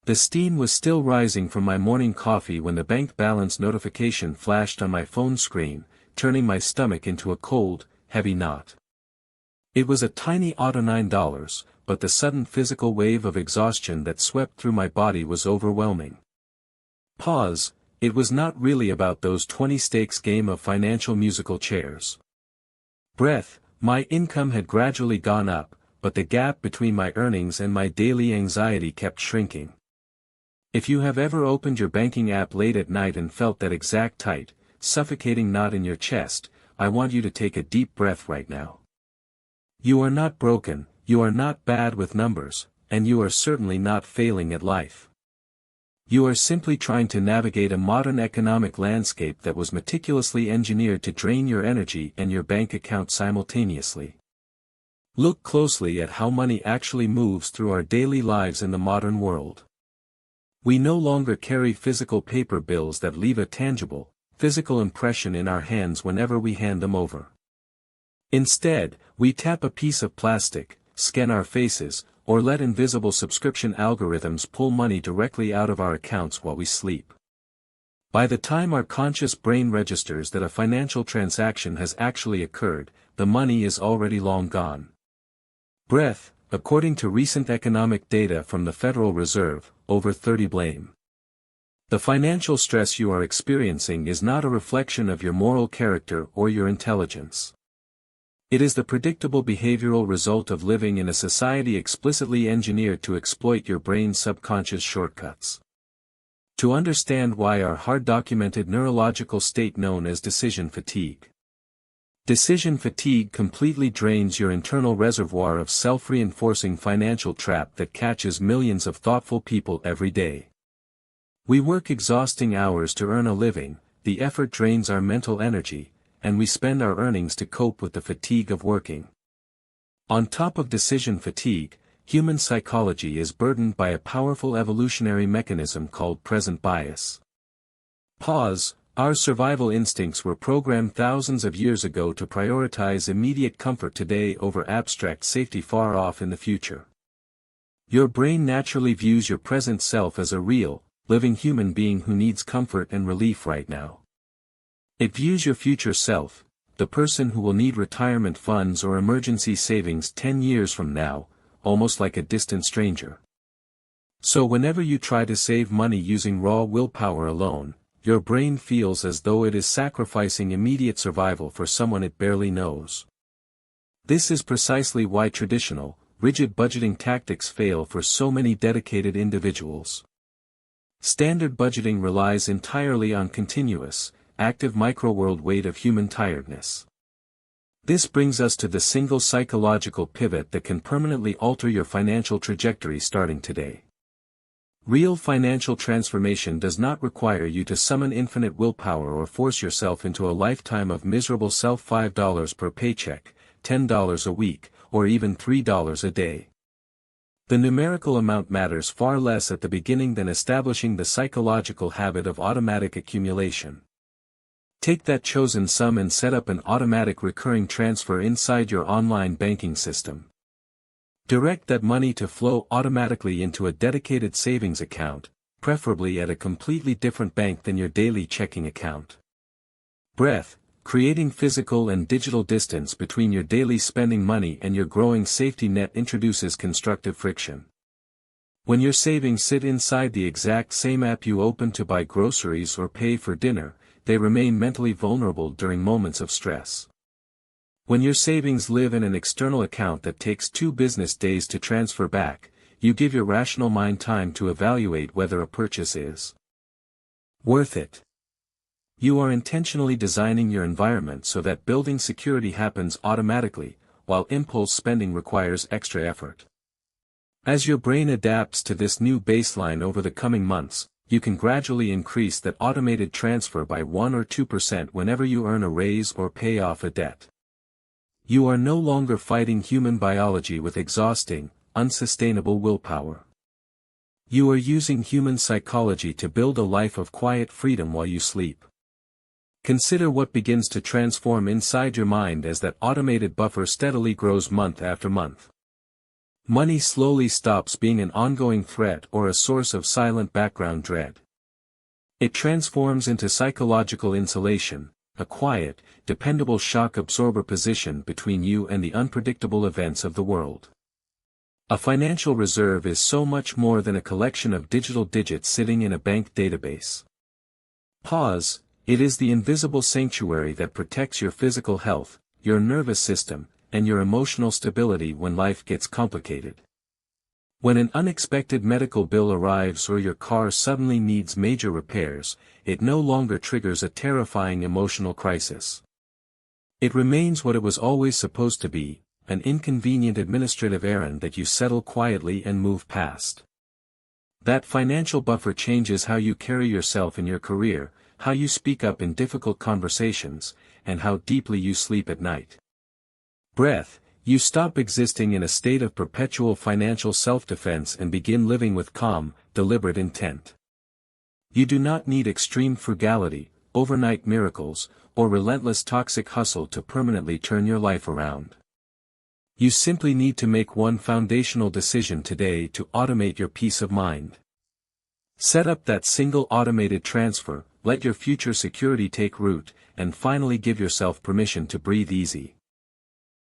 The steam was still rising from my morning coffee when the bank balance notification flashed on my phone screen, turning my stomach into a cold, heavy knot. It was a tiny auto $9, but the sudden physical wave of exhaustion that swept through my body was overwhelming. Pause. It was not really about those 20 stakes game of financial musical chairs. Breath. My income had gradually gone up, but the gap between my earnings and my daily anxiety kept shrinking. If you have ever opened your banking app late at night and felt that exact tight, suffocating knot in your chest, I want you to take a deep breath right now. You are not broken, you are not bad with numbers, and you are certainly not failing at life. You are simply trying to navigate a modern economic landscape that was meticulously engineered to drain your energy and your bank account simultaneously. Look closely at how money actually moves through our daily lives in the modern world. We no longer carry physical paper bills that leave a tangible, physical impression in our hands whenever we hand them over. Instead, we tap a piece of plastic, scan our faces, or let invisible subscription algorithms pull money directly out of our accounts while we sleep. By the time our conscious brain registers that a financial transaction has actually occurred, the money is already long gone. Breath. According to recent economic data from the Federal Reserve, over 30 blame. The financial stress you are experiencing is not a reflection of your moral character or your intelligence. It is the predictable behavioral result of living in a society explicitly engineered to exploit your brain's subconscious shortcuts. To understand why our hard-documented neurological state known as decision fatigue. Decision fatigue completely drains your internal reservoir of self-reinforcing financial trap that catches millions of thoughtful people every day. We work exhausting hours to earn a living, the effort drains our mental energy, and we spend our earnings to cope with the fatigue of working. On top of decision fatigue, human psychology is burdened by a powerful evolutionary mechanism called present bias. Pause. Our survival instincts were programmed thousands of years ago to prioritize immediate comfort today over abstract safety far off in the future. Your brain naturally views your present self as a real, living human being who needs comfort and relief right now. It views your future self, the person who will need retirement funds or emergency savings 10 years from now, almost like a distant stranger. So whenever you try to save money using raw willpower alone, your brain feels as though it is sacrificing immediate survival for someone it barely knows. This is precisely why traditional, rigid budgeting tactics fail for so many dedicated individuals. Standard budgeting relies entirely on continuous, active micro-world weight of human tiredness. This brings us to the single psychological pivot that can permanently alter your financial trajectory starting today. Real financial transformation does not require you to summon infinite willpower or force yourself into a lifetime of miserable $5 per paycheck, $10 a week, or even $3 a day. The numerical amount matters far less at the beginning than establishing the psychological habit of automatic accumulation. Take that chosen sum and set up an automatic recurring transfer inside your online banking system. Direct that money to flow automatically into a dedicated savings account, preferably at a completely different bank than your daily checking account. Breath. Creating physical and digital distance between your daily spending money and your growing safety net introduces constructive friction. When your savings sit inside the exact same app you open to buy groceries or pay for dinner, they remain mentally vulnerable during moments of stress. When your savings live in an external account that takes 2 business days to transfer back, you give your rational mind time to evaluate whether a purchase is worth it. You are intentionally designing your environment so that building security happens automatically, while impulse spending requires extra effort. As your brain adapts to this new baseline over the coming months, you can gradually increase that automated transfer by 1 or 2% whenever you earn a raise or pay off a debt. You are no longer fighting human biology with exhausting, unsustainable willpower. You are using human psychology to build a life of quiet freedom while you sleep. Consider what begins to transform inside your mind as that automated buffer steadily grows month after month. Money slowly stops being an ongoing threat or a source of silent background dread. It transforms into psychological insulation, a quiet, dependable shock absorber position between you and the unpredictable events of the world. A financial reserve is so much more than a collection of digital digits sitting in a bank database. Pause, it is the invisible sanctuary that protects your physical health, your nervous system, and your emotional stability when life gets complicated. When an unexpected medical bill arrives or your car suddenly needs major repairs, it no longer triggers a terrifying emotional crisis. It remains what it was always supposed to be, an inconvenient administrative errand that you settle quietly and move past. That financial buffer changes how you carry yourself in your career, how you speak up in difficult conversations, and how deeply you sleep at night. Breath, you stop existing in a state of perpetual financial self-defense and begin living with calm, deliberate intent. You do not need extreme frugality, overnight miracles, or relentless toxic hustle to permanently turn your life around. You simply need to make one foundational decision today to automate your peace of mind. Set up that single automated transfer, let your future security take root, and finally give yourself permission to breathe easy.